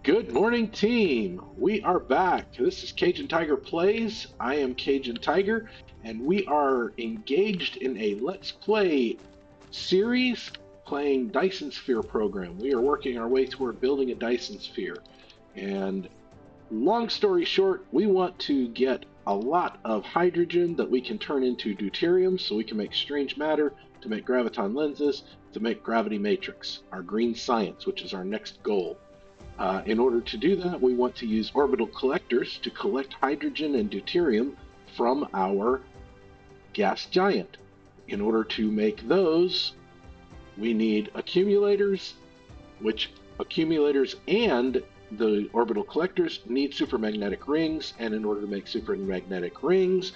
Good morning, team. We are back. This is Cajun Tiger Plays. I am Cajun Tiger, and we are engaged in a Let's Play series playing Dyson Sphere Program. We are working our way toward building a Dyson Sphere. And long story short, we want to get a lot of hydrogen that we can turn into deuterium so we can make strange matter, to make graviton lenses, to make gravity matrix, our green science, which is our next goal. In order to do that, we want to use orbital collectors to collect hydrogen and deuterium from our gas giant. In order to make those, we need accumulators, which accumulators and the orbital collectors need supermagnetic rings, and in order to make supermagnetic rings,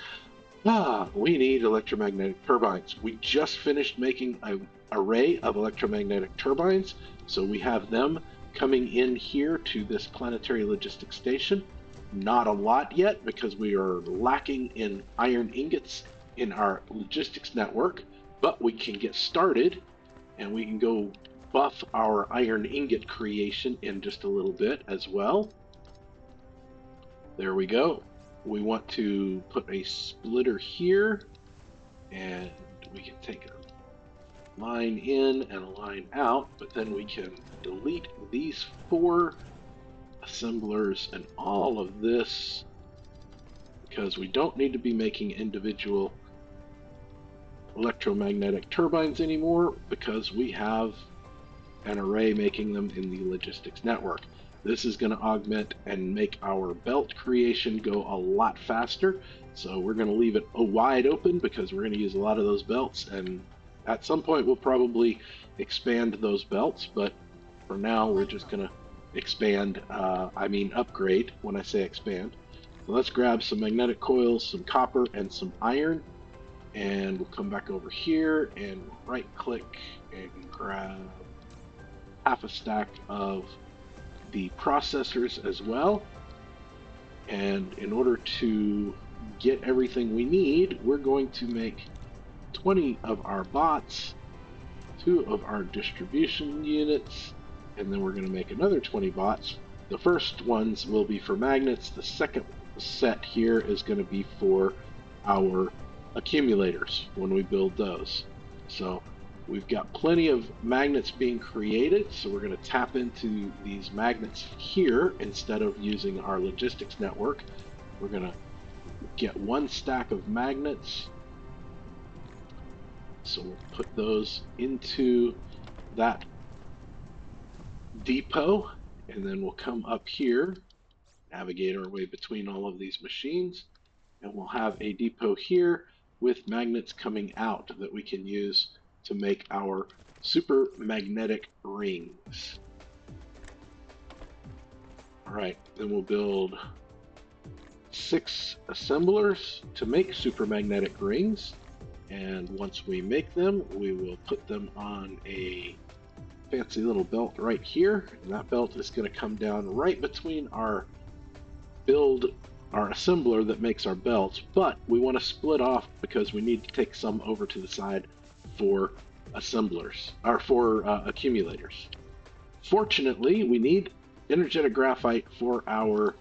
we need electromagnetic turbines. We just finished making an array of electromagnetic turbines, so we have them coming in here to this planetary logistics station. Not a lot yet because we are lacking in iron ingots in our logistics network, but we can get started and we can go buff our iron ingot creation in just a little bit as well. There we go. We want to put a splitter here, and we can take a line in and a line out, but then we can delete these 4 assemblers and all of this because we don't need to be making individual electromagnetic turbines anymore because we have an array making them in the logistics network. This is going to augment and make our belt creation go a lot faster, so we're going to leave it wide open because we're going to use a lot of those belts, and at some point we'll probably expand those belts, but for now we're just going to expand, upgrade when I say expand. So let's grab some magnetic coils, some copper, and some iron, and we'll come back over here and right click and grab half a stack of the processors as well. And in order to get everything we need, we're going to make 20 of our bots, 2 of our distribution units, and then we're going to make another 20 bots. The first ones will be for magnets. The second set here is going to be for our accumulators when we build those. So we've got plenty of magnets being created, so we're going to tap into these magnets here instead of using our logistics network. We're going to get 1 stack of magnets. So we'll put those into that depot, and then we'll come up here, navigate our way between all of these machines, and we'll have a depot here with magnets coming out that we can use to make our super magnetic rings. All right, then we'll build 6 assemblers to make super magnetic rings, and once we make them, we will put them on a fancy little belt right here, and that belt is going to come down right between our assembler that makes our belts, but we want to split off because we need to take some over to the side for assemblers, or for accumulators. Fortunately, we need energetic graphite for our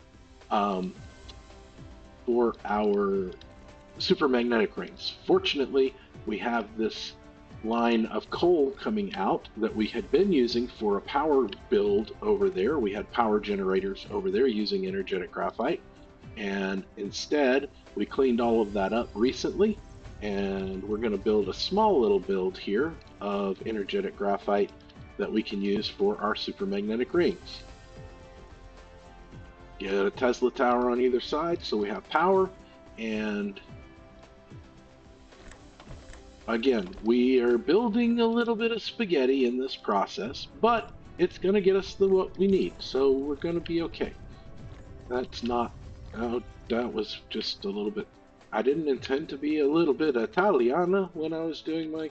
supermagnetic rings. Fortunately, we have this line of coal coming out that we had been using for a power build over there. We had power generators over there using energetic graphite, and instead we cleaned all of that up recently, and we're going to build a small little build here of energetic graphite that we can use for our supermagnetic rings. Get a Tesla tower on either side so we have power, and again, we are building a little bit of spaghetti in this process, but it's going to get us what we need, so we're going to be okay. That's not, that was just a little bit, I didn't intend to be a little bit Italiana when I was doing my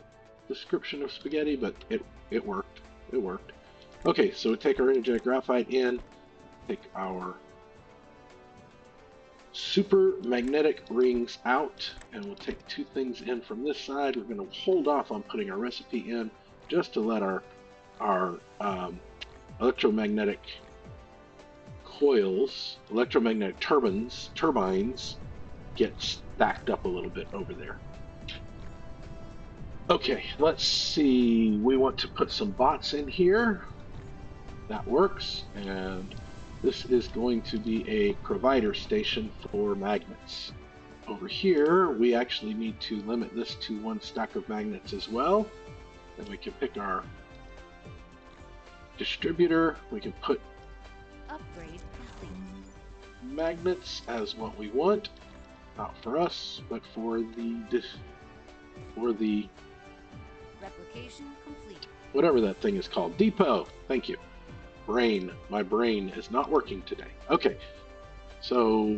description of spaghetti, but it worked. It worked. Okay, so we take our energetic graphite in, take our super magnetic rings out, and we'll take 2 things in from this side. We're going to hold off on putting our recipe in just to let our electromagnetic coils, electromagnetic turbines get stacked up a little bit over there. Okay, let's see. We want to put some bots in here. That works. And this is going to be a provider station for magnets. Over here, we actually need to limit this to 1 stack of magnets as well. Then we can pick our distributor. We can put upgrade magnets as what we want. Not for us, but for the replication complete. Whatever that thing is called. Depot. Thank you. Brain. My brain is not working today. Okay. So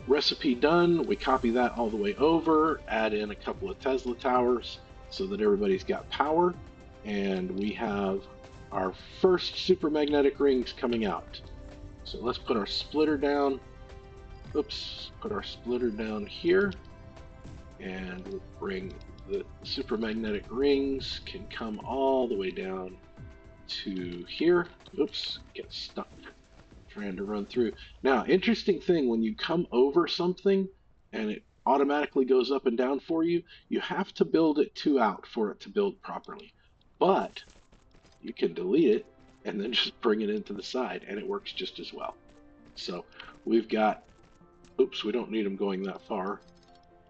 recipe done. We copy that all the way over, add in a couple of Tesla towers so that everybody's got power, and we have our first supermagnetic rings coming out. So let's put our splitter down. Oops, put our splitter down here, and we'll bring the supermagnetic rings can come all the way down to here. Oops, get stuck trying to run through. Now, interesting thing, when you come over something and it automatically goes up and down for you, you have to build it 2 out for it to build properly. But you can delete it and then just bring it into the side and it works just as well. So we've got, oops, we don't need them going that far.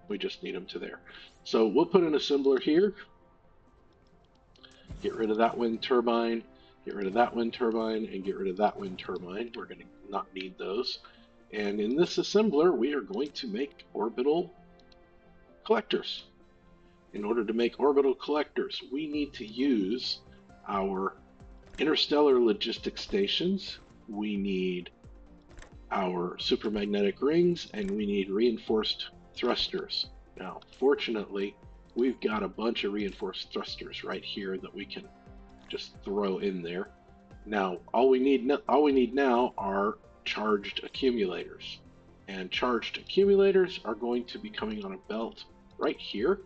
We just need them to there. So we'll put an assembler here. Get rid of that wind turbine. Get rid of that wind turbine and get rid of that wind turbine. We're going to not need those. And in this assembler, we are going to make orbital collectors. In order to make orbital collectors, we need to use our interstellar logistics stations. We need our supermagnetic rings, and we need reinforced thrusters. Now, fortunately, we've got a bunch of reinforced thrusters right here that we can just throw in there. Now, all we need now are charged accumulators. And charged accumulators are going to be coming on a belt right here.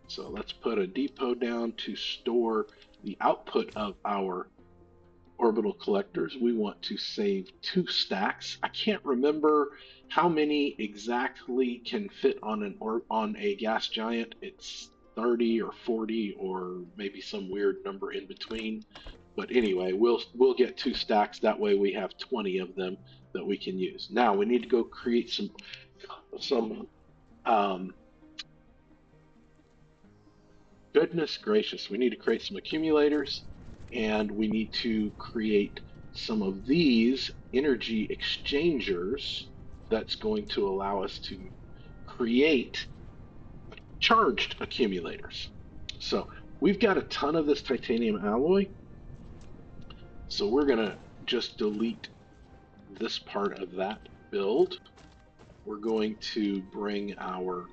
So let's put a depot down to store the output of our orbital collectors. We want to save 2 stacks. I can't remember how many exactly can fit on a gas giant. It's 30 or 40 or maybe some weird number in between. But anyway, we'll get 2 stacks. That way we have 20 of them that we can use. Now we need to go create some goodness gracious, we need to create some accumulators, and we need to create some of these energy exchangers that's going to allow us to create charged accumulators. So we've got a ton of this titanium alloy, so we're going to just delete this part of that build. We're going to bring our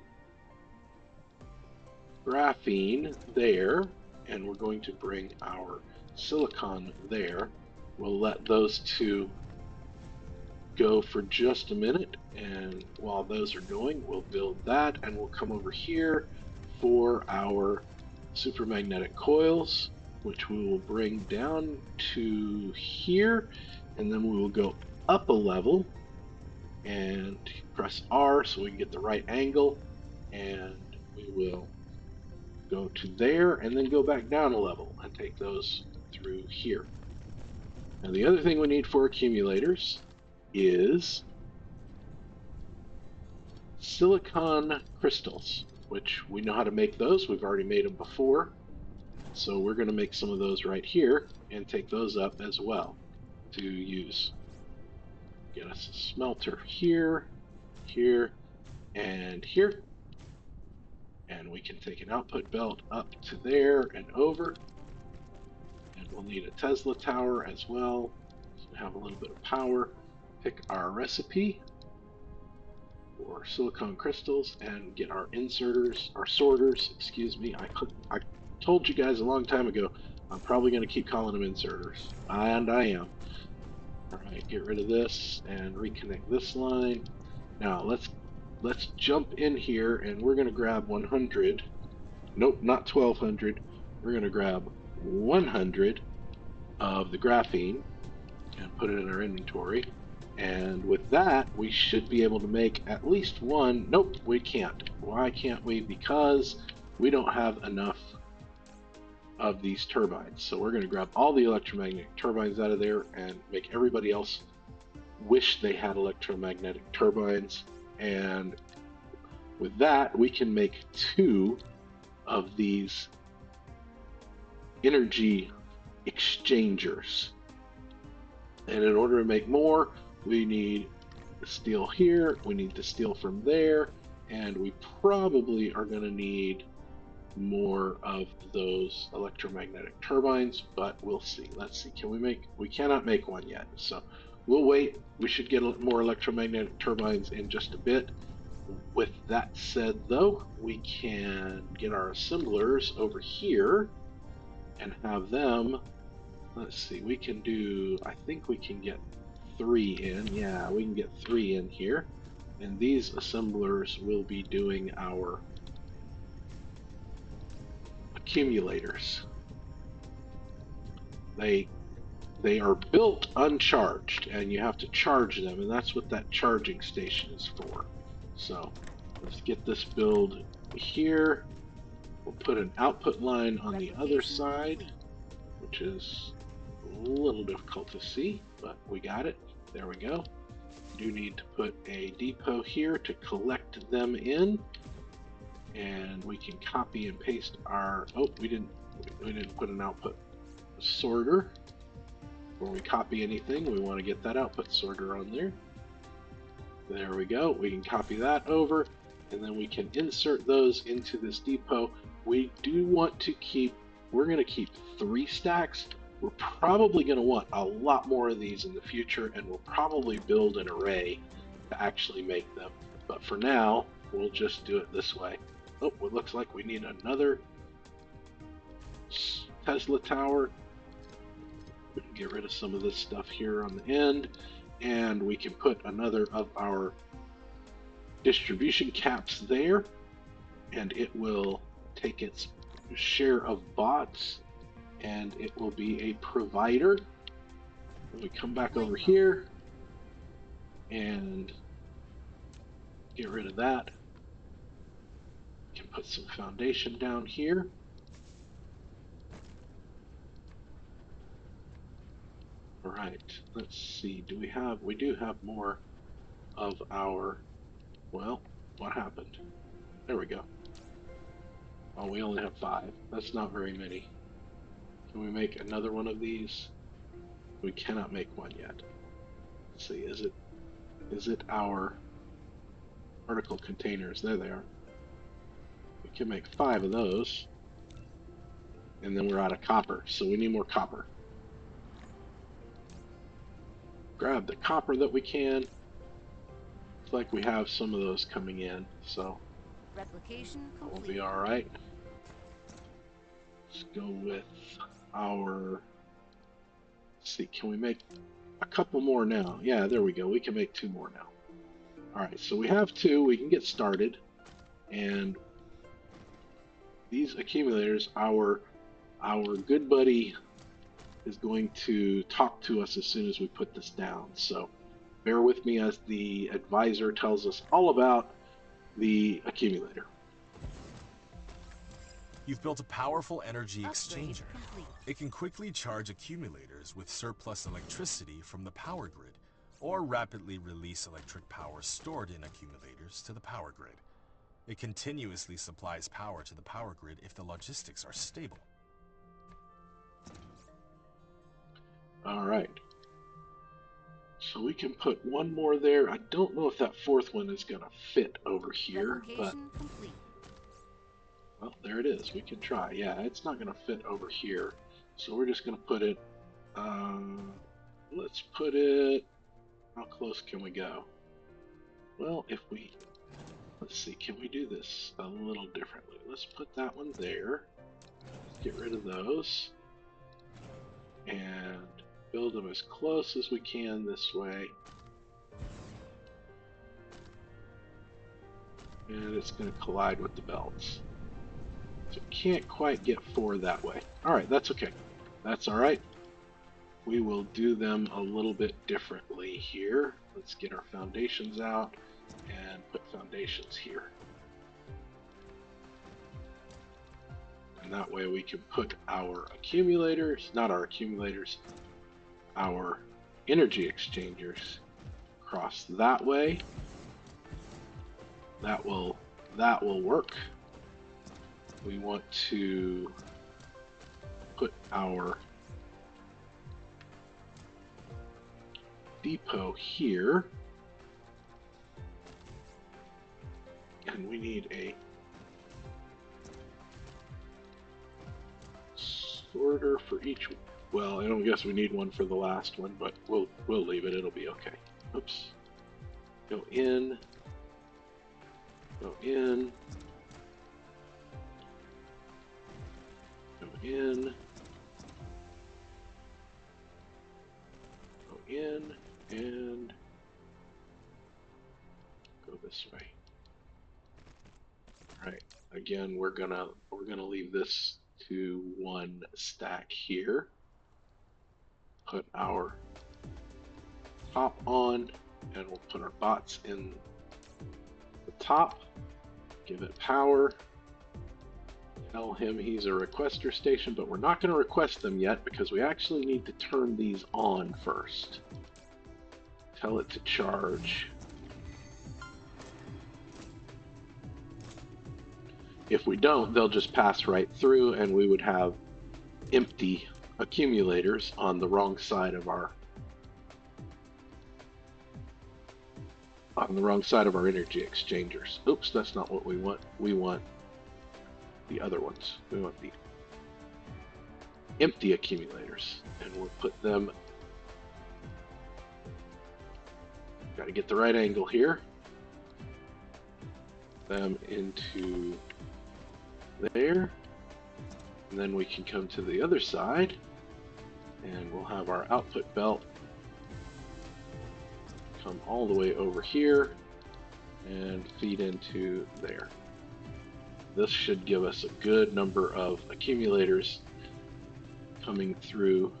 graphene there, and we're going to bring our silicon there. We'll let those 2 go for just a minute, and while those are going, we'll build that, and we'll come over here for our supermagnetic coils, which we will bring down to here, and then we will go up a level and press R so we can get the right angle, and we will go to there and then go back down a level and take those through here. Now the other thing we need for accumulators is silicon crystals, which we know how to make those. We've already made them before. So we're going to make some of those right here and take those up as well to use. Get us a smelter here, here, and here. And we can take an output belt up to there and over. And we'll need a Tesla tower as well to have a little bit of power. Pick our recipe for silicon crystals and get our inserters, our sorters, excuse me. I told you guys a long time ago, I'm probably going to keep calling them inserters. And I am. All right, get rid of this and reconnect this line. Now let's jump in here and we're going to grab 100. Nope, not 1200. We're going to grab 100 of the graphene and put it in our inventory. And with that, we should be able to make at least one. Nope, we can't. Why can't we? Because we don't have enough of these turbines. So we're going to grab all the electromagnetic turbines out of there and make everybody else wish they had electromagnetic turbines. And with that, we can make 2 of these energy exchangers. And in order to make more, we need the steel here, we need the steel from there, and we probably are going to need more of those electromagnetic turbines, but we'll see. Let's see. We cannot make one yet, so we'll wait. We should get more electromagnetic turbines in just a bit. With that said, though, we can get our assemblers over here and have them. Let's see, we can do, I think we can get 3 in. Yeah, we can get 3 in here. And these assemblers will be doing our accumulators. They are built uncharged, and you have to charge them, and that's what that charging station is for. So let's get this build here. We'll put an output line on the other side, which is a little difficult to see, but we got it. There we go. Do need to put a depot here to collect them in, and we can copy and paste our. Oh, we didn't put an output sorter. Before we copy anything, we want to get that output sorter on there. There we go. We can copy that over, and then we can insert those into this depot. We do want to keep. We're going to keep 3 stacks. We're probably going to want a lot more of these in the future, and we'll probably build an array to actually make them. But for now, we'll just do it this way. Oh, it looks like we need another Tesla tower. We can get rid of some of this stuff here on the end, and we can put another of our distribution caps there, and it will take its share of bots, and it will be a provider. When we come back over here and get rid of that, we can put some foundation down here. All right, let's see. We do have more of our, well, what happened? There we go. Oh, we only have 5. That's not very many. Can we make another one of these? We cannot make one yet. Let's see, is it our particle containers? There they are. We can make 5 of those. And then we're out of copper, so we need more copper. Grab the copper that we can. Looks like we have some of those coming in, so Replication complete. we'll be all right. Let's go with our. Let's see, can we make a couple more now? Yeah, there we go. We can make 2 more now. All right, so we have 2. We can get started, and these accumulators, our good buddy is going to talk to us as soon as we put this down. So bear with me as the advisor tells us all about the accumulator. You've built a powerful energy Upgrade exchanger. complete. It can quickly charge accumulators with surplus electricity from the power grid, or rapidly release electric power stored in accumulators to the power grid. It continuously supplies power to the power grid if the logistics are stable. All right. So we can put 1 more there. I don't know if that 4th one is going to fit over here, but Complete. well, there it is. We can try. Yeah, it's not going to fit over here. So we're just going to put it, let's put it, how close can we go? Well, let's see, can we do this a little differently? Let's put that one there. Let's get rid of those. And build them as close as we can this way. And it's going to collide with the belts. So can't quite get 4 that way. Alright, that's okay. That's alright. we will do them a little bit differently here. Let's get our foundations out and put foundations here. And that way we can put our accumulators, not our accumulators, our energy exchangers across that way. That will work. We want to put our depot here, and we need a sorter for each. Well, I don't guess we need one for the last one, but we'll leave it. It'll be okay. Oops. Go in. Go in. Go in. Go in and go this way. All right. Again, we're gonna leave this to one stack here. Put our top on, and we'll put our bots in the top. Give it power. Tell him he's a requester station, but we're not going to request them yet because we actually need to turn these on first. Tell it to charge. If we don't, they'll just pass right through and we would have empty accumulators on the wrong side of our energy exchangers. Oops, that's not what we want. We want the other ones. We want the empty accumulators, and we'll put them. Got to get the right angle here. Them into there, and then we can come to the other side, and we'll have our output belt come all the way over here and feed into there. This should give us a good number of accumulators coming through.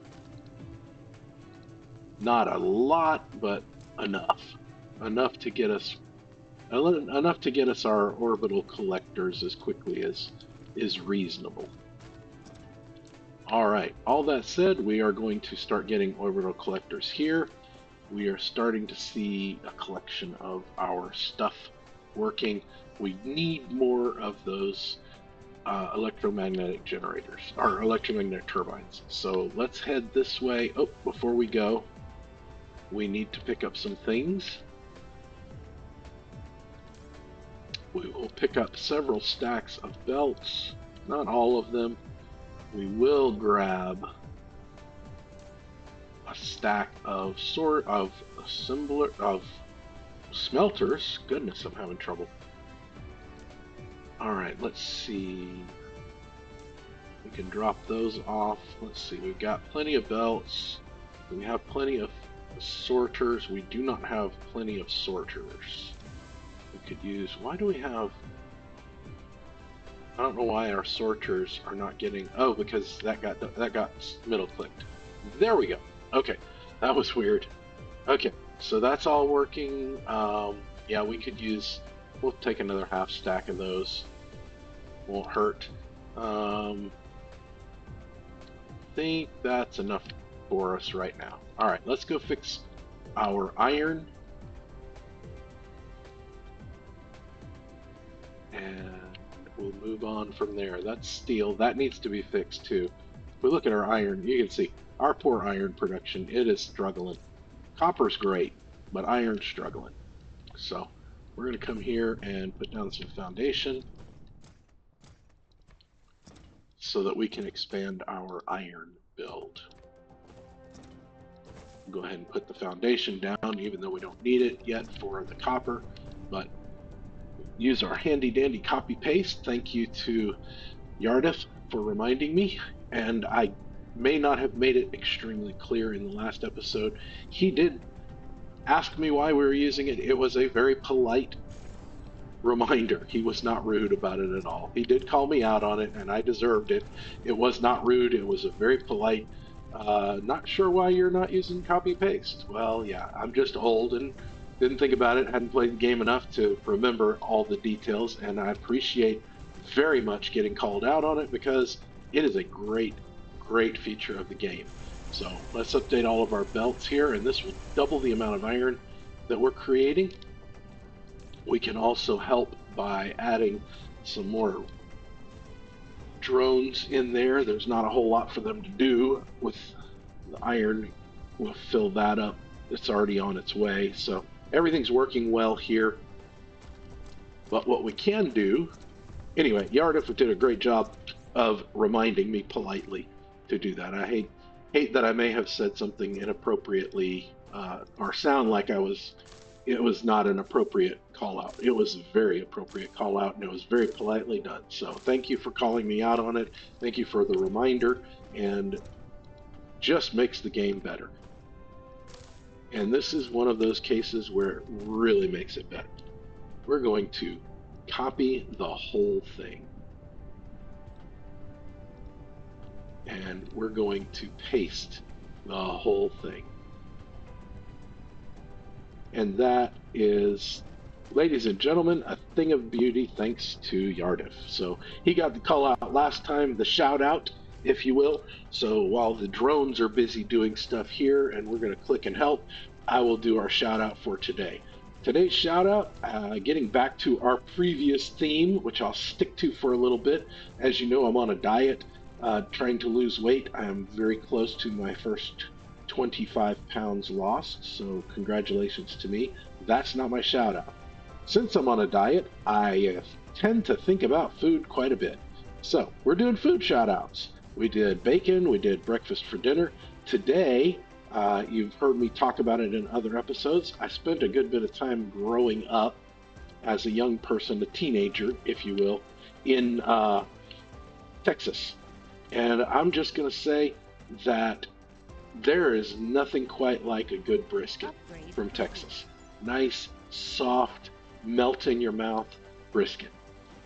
Not a lot, but enough. Enough to get us our orbital collectors as quickly as is reasonable. All right, all that said, we are going to start getting orbital collectors here. We are starting to see a collection of our stuff working. We need more of those electromagnetic generators, or electromagnetic turbines. So let's head this way. Oh, before we go, we need to pick up some things. We will pick up several stacks of belts, not all of them. We will grab a stack of smelters. Goodness, I'm having trouble. All right, let's see. We can drop those off. Let's see, we've got plenty of belts. We have plenty of sorters. We do not have plenty of sorters. We could use, why do we have, I don't know why our sorters are not getting, oh, because that got middle clicked. There we go. Okay, that was weird. Okay, so that's all working. Yeah, we could use, we'll take another half stack of those. Won't hurt. I think that's enough for us right now. All right, let's go fix our iron. And we'll move on from there. That's steel. That needs to be fixed too. If we look at our iron, you can see our poor iron production. It is struggling. Copper's great, but iron's struggling. So we're going to come here and put down some foundation so that we can expand our iron build. Go ahead and put the foundation down, even though we don't need it yet for the copper, but use our handy dandy copy paste. Thank you to Yardif for reminding me, and I may not have made it extremely clear in the last episode. He did ask me why we were using it. It was a very polite reminder. He was not rude about it at all. He did call me out on it, and I deserved it. It was not rude. It was a very polite Not sure why you're not using copy paste. Well, yeah, I'm just old and didn't think about it, hadn't played the game enough to remember all the details, and I appreciate very much getting called out on it because it is a great, great feature of the game. So let's update all of our belts here, and this will double the amount of iron that we're creating. We can also help by adding some more drones in there. There's not a whole lot for them to do with the iron. We'll fill that up. It's already on its way. So everything's working well here. But what we can do, anyway, Yardif did a great job of reminding me politely to do that. I hate that I may have said something inappropriately or sound like it was not an appropriate call out. It was a very appropriate call out, and it was very politely done. So thank you for calling me out on it. Thank you for the reminder, and just makes the game better. And this is one of those cases where it really makes it better. We're going to copy the whole thing. And we're going to paste the whole thing. And that is, ladies and gentlemen, a thing of beauty thanks to Yardif. So he got the call out last time, the shout out, if you will. So while the drones are busy doing stuff here and we're going to click and help, I will do our shout out for today. Today's shout out, getting back to our previous theme, which I'll stick to for a little bit. As you know, I'm on a diet, trying to lose weight. I am very close to my first 25 pounds lost, so congratulations to me. That's not my shout out. Since I'm on a diet, I tend to think about food quite a bit. So we're doing food shout outs. We did bacon, we did breakfast for dinner. Today, you've heard me talk about it in other episodes. I spent a good bit of time growing up as a young person, a teenager, if you will, in Texas. And I'm just going to say that there is nothing quite like a good brisket from Texas. Nice, soft, melt in your mouth brisket.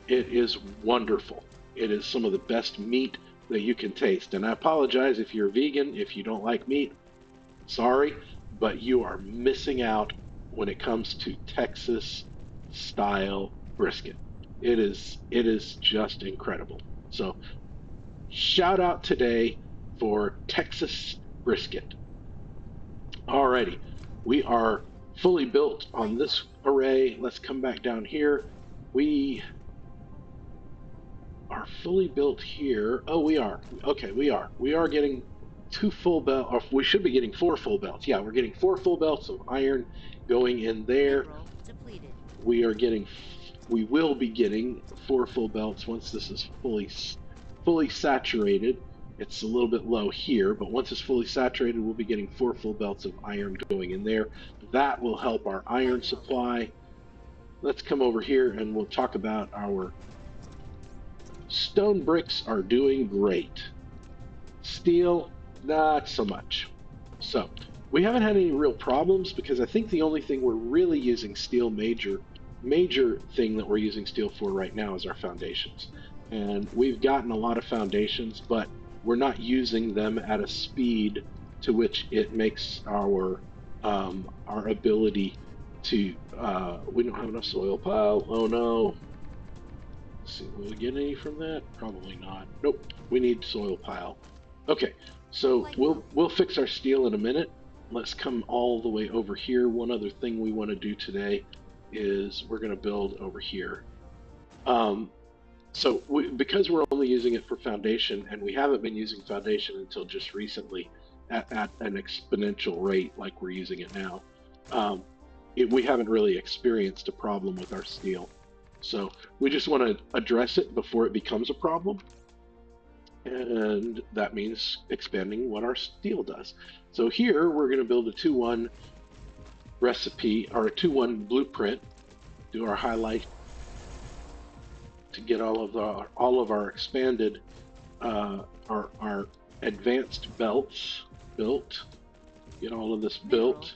It is wonderful. It is some of the best meat that you can taste. And I apologize if you're vegan, if you don't like meat. Sorry, but you are missing out when it comes to Texas style brisket. It is just incredible. So shout out today for Texas brisket. Alrighty, we are fully built on this array. Let's come back down here. We are fully built here. Oh, we are. Okay, we are. We are getting 2 full belts, or we should be getting 4 full belts. Yeah, we're getting 4 full belts of iron going in there. We are getting, we will be getting 4 full belts once this is fully saturated. It's a little bit low here, but once it's fully saturated, we'll be getting 4 full belts of iron going in there. That will help our iron supply. Let's come over here and we'll talk about our stone bricks are doing great. Steel, not so much. So we haven't had any real problems because I think the only thing we're really using steel major thing that we're using steel for right now is our foundations. And we've gotten a lot of foundations, but we're not using them at a speed to which it makes our ability to we don't have enough soil pile. Oh no. Let's see, will we get any from that? Probably not. Nope, we need soil pile. Okay, so we'll fix our steel in a minute. Let's come all the way over here. One other thing we want to do today is we're going to build over here. Because we're only using it for foundation, and we haven't been using foundation until just recently at an exponential rate like we're using it now, we haven't really experienced a problem with our steel. So we just want to address it before it becomes a problem. And that means expanding what our steel does. So here we're going to build a 2-1 recipe, or a 2-1 blueprint, do our highlight to get all of our expanded, our advanced belts built, get all of this built.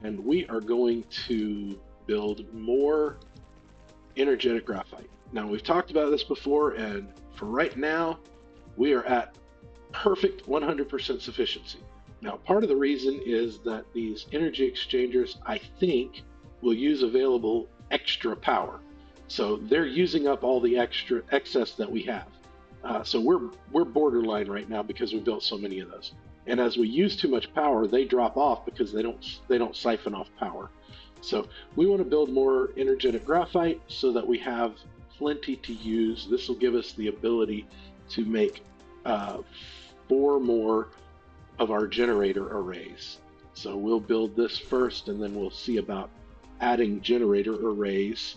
And we are going to build more energetic graphite. Now, we've talked about this before, and for right now, we are at perfect 100% sufficiency. Now, part of the reason is that these energy exchangers, I think, will use available extra power. So they're using up all the extra excess that we have. So we're borderline right now because we built so many of those. And as we use too much power, they drop off because they don't siphon off power. So we want to build more energetic graphite so that we have plenty to use. This will give us the ability to make 4 more of our generator arrays. So we'll build this first, and then we'll see about adding generator arrays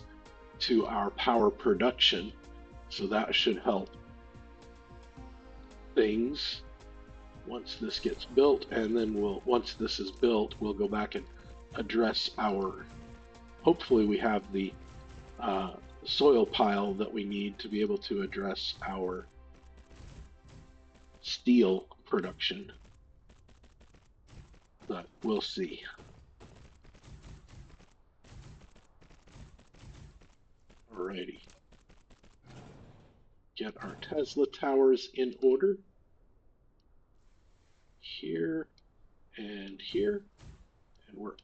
to our power production. So that should help things once this gets built, and then once this is built, we'll go back and address our, hopefully we have the soil pile that we need to be able to address our steel production. But we'll see. Alrighty. Get our Tesla towers in order. Here and here. And we're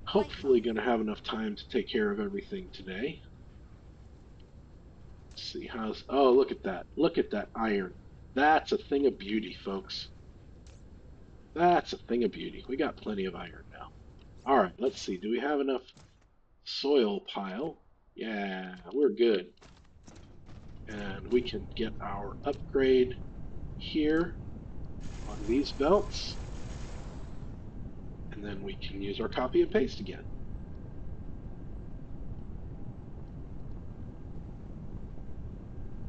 hopefully going to have enough time to take care of everything today. Let's see how's, oh, look at that. Look at that iron. That's a thing of beauty, folks. That's a thing of beauty. We got plenty of iron now. All right, let's see. Do we have enough soil pile? Yeah, we're good. And we can get our upgrade here on these belts. And then we can use our copy and paste again.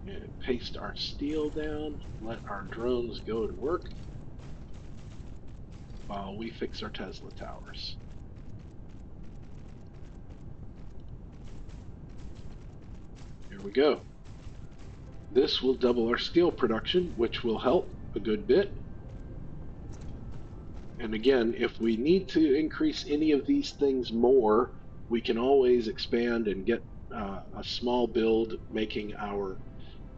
And paste our steel down. Let our drones go to work while we fix our Tesla towers. Here we go. This will double our steel production, which will help a good bit. And again, if we need to increase any of these things more, we can always expand and get a small build making our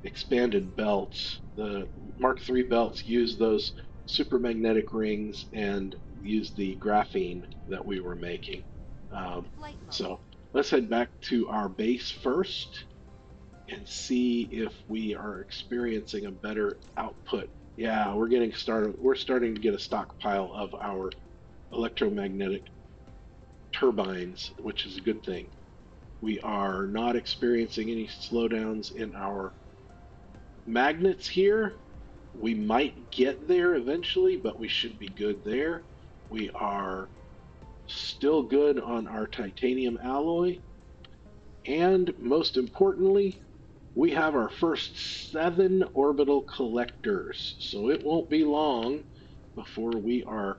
expanded belts. The Mark III belts use those supermagnetic rings and use the graphene that we were making. So let's head back to our base first and see if we are experiencing a better output. Yeah, we're getting started. We're starting to get a stockpile of our electromagnetic turbines, which is a good thing. We are not experiencing any slowdowns in our magnets here. We might get there eventually, but we should be good there. We are still good on our titanium alloy. And most importantly, we have our first 7 orbital collectors, so it won't be long before we are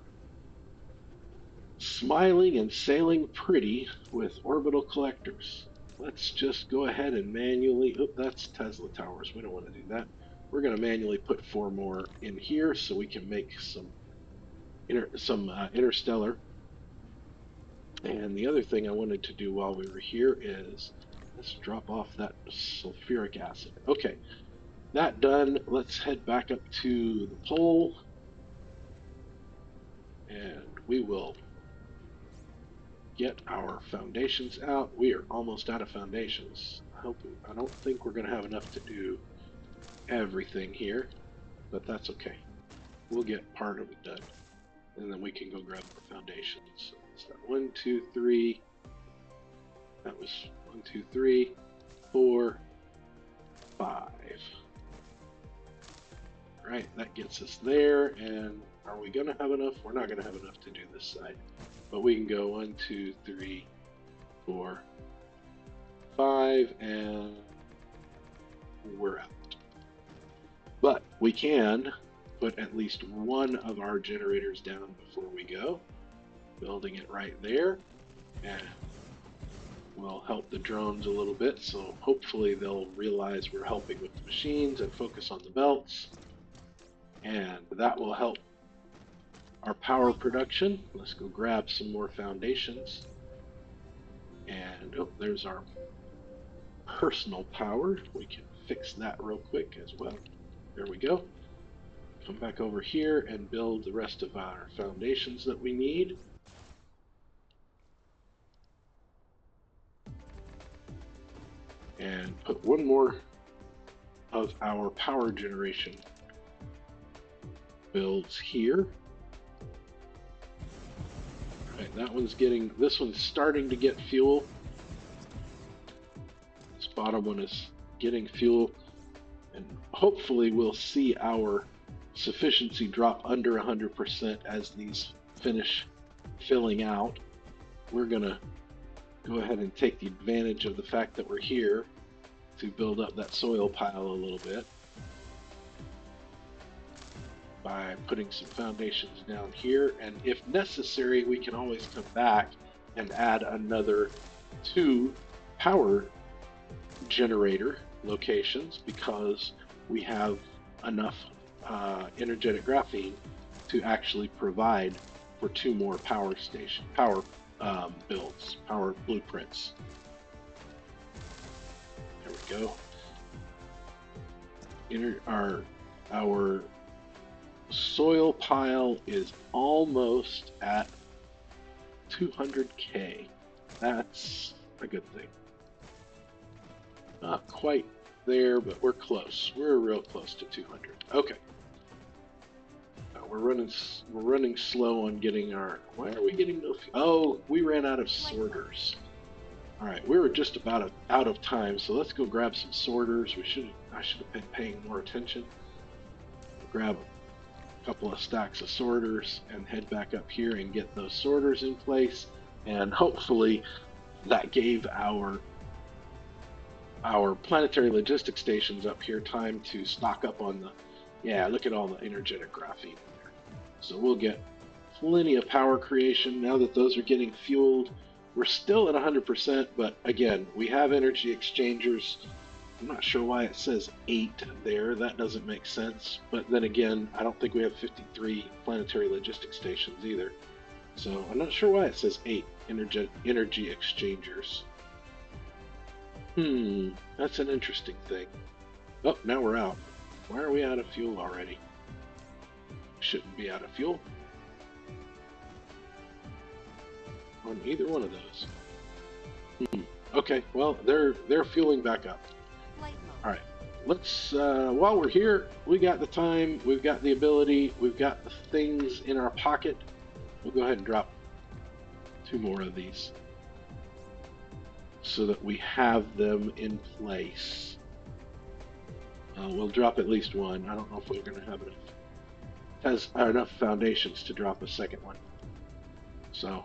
smiling and sailing pretty with orbital collectors. Let's just go ahead and manually, oh, that's Tesla towers, we don't want to do that. We're going to manually put 4 more in here so we can make some interstellar. And the other thing I wanted to do while we were here is let's drop off that sulfuric acid. Okay, that done, let's head back up to the pole and we will get our foundations out. We are almost out of foundations. I don't think we're going to have enough to do everything here, but that's okay. We'll get part of it done, and then we can go grab our foundations. So it's that 1, 2, 3. That was 1, 2, 3, 4, 5. All right, that gets us there. And are we going to have enough? We're not going to have enough to do this side, but we can go 1, 2, 3, 4, 5, and we're out. But we can put at least one of our generators down before we go, building it right there, and we'll help the drones a little bit, so hopefully they'll realize we're helping with the machines and focus on the belts, and that will help our power production. Let's go grab some more foundations, and oh, there's our personal power. We can fix that real quick as well. There we go. Come back over here and build the rest of our foundations that we need. And put one more of our power generation builds here. All right, this one's starting to get fuel. This bottom one is getting fuel, and hopefully we'll see our sufficiency drop under 100% as these finish filling out. We're gonna go ahead and take the advantage of the fact that we're here to build up that soil pile a little bit by putting some foundations down here, and if necessary we can always come back and add another 2 power generator locations because we have enough energetic graphene to actually provide for 2 more power builds, power blueprints. There we go. Our soil pile is almost at 200K. That's a good thing. Not quite there, but we're close. We're real close to 200. Okay. We're running slow on getting our. Why are we getting no? Oh, we ran out of sorters. All right, we were just about out of time, so let's go grab some sorters. I should have been paying more attention. Grab a couple of stacks of sorters and head back up here and get those sorters in place, and hopefully that gave our planetary logistics stations up here time to stock up on the. Yeah, look at all the energetic graphene in there. So we'll get plenty of power creation now that those are getting fueled. We're still at 100%, but again, we have energy exchangers. I'm not sure why it says 8 there. That doesn't make sense. But then again, I don't think we have 53 planetary logistics stations either. So I'm not sure why it says 8 energy exchangers. That's an interesting thing. Oh, now we're out. Why are we out of fuel already? Shouldn't be out of fuel on either one of those. Okay, well, they're fueling back up. All right, let's while we're here, we got the time, we've got the ability, we've got the things in our pocket. We'll go ahead and drop 2 more of these so that we have them in place. We'll drop at least 1. I don't know if we're going to have enough foundations to drop a second one. So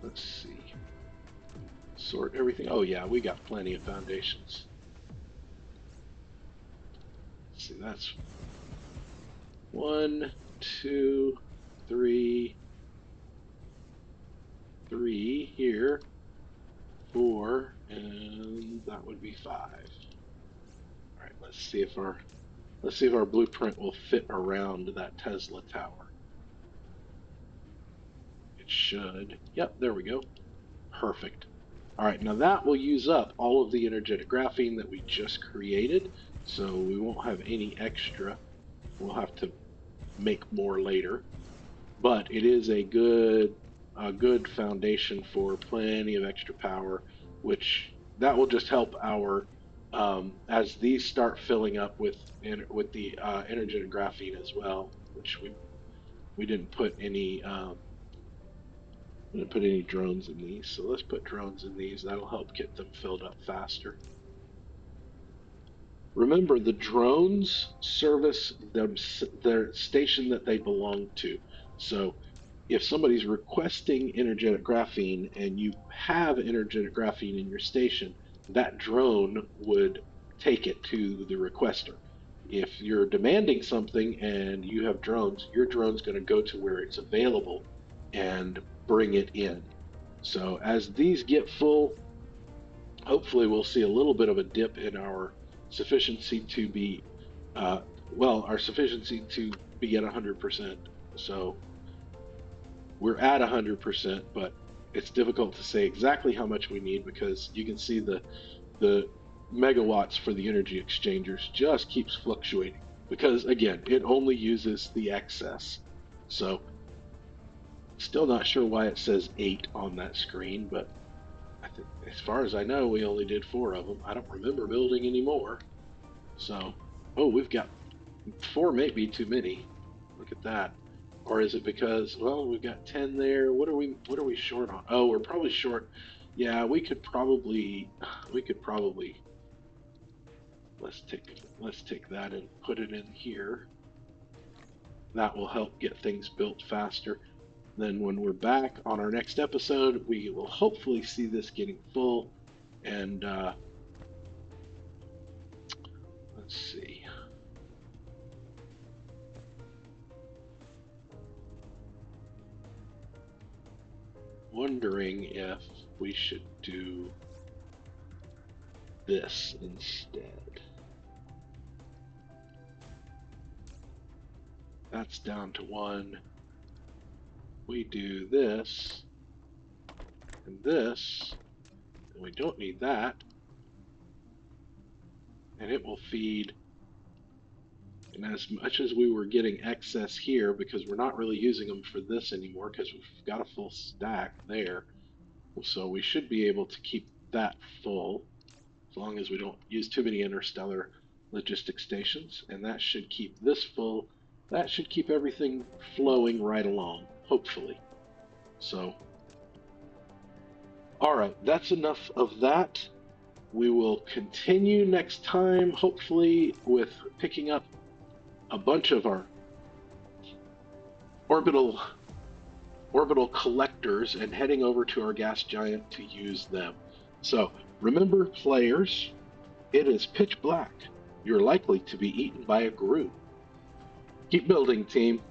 let's see. Sort everything. Oh yeah, we got plenty of foundations. Let's see, that's 1, 2, 3 here, 4, and that would be 5. All right, let's see if our blueprint will fit around that Tesla tower. It should. Yep, there we go. Perfect. All right, now that will use up all of the energetic graphene that we just created, so we won't have any extra. We'll have to make more later, but it is a good foundation for plenty of extra power, which that will just help our as these start filling up with the energetic graphene as well, which we didn't put any. I'm going to put any drones in these, so let's put drones in these. That'll help get them filled up faster. Remember, the drones service their station that they belong to. So if somebody's requesting energetic graphene and you have energetic graphene in your station, that drone would take it to the requester. If you're demanding something and you have drones, your drone's going to go to where it's available and bring it in. So as these get full, hopefully we'll see a little bit of a dip in our sufficiency to be, our sufficiency to be at 100%. So we're at 100%, but it's difficult to say exactly how much we need because you can see the megawatts for the energy exchangers just keeps fluctuating because, again, it only uses the excess. So, still not sure why it says 8 on that screen, but I think, as far as I know, we only did 4 of them. I don't remember building any more. So, oh, we've got 4, may be too many. Look at that. Or is it because, well, we've got 10 there. What are we short on? Oh, we're probably short. Yeah, we could probably let's take that and put it in here. That will help get things built faster. Then when we're back on our next episode, we will hopefully see this getting full. And let's see. Wondering if we should do this instead. That's down to 1. We do this and this, and we don't need that. And it will feed. And as much as we were getting excess here, because we're not really using them for this anymore, because we've got a full stack there, so we should be able to keep that full, as long as we don't use too many interstellar logistic stations, and that should keep this full. That should keep everything flowing right along, hopefully. So, all right, that's enough of that. We will continue next time, hopefully, with picking up a bunch of our orbital collectors and heading over to our gas giant to use them. So remember, players, it is pitch black. You're likely to be eaten by a grue. Keep building, team.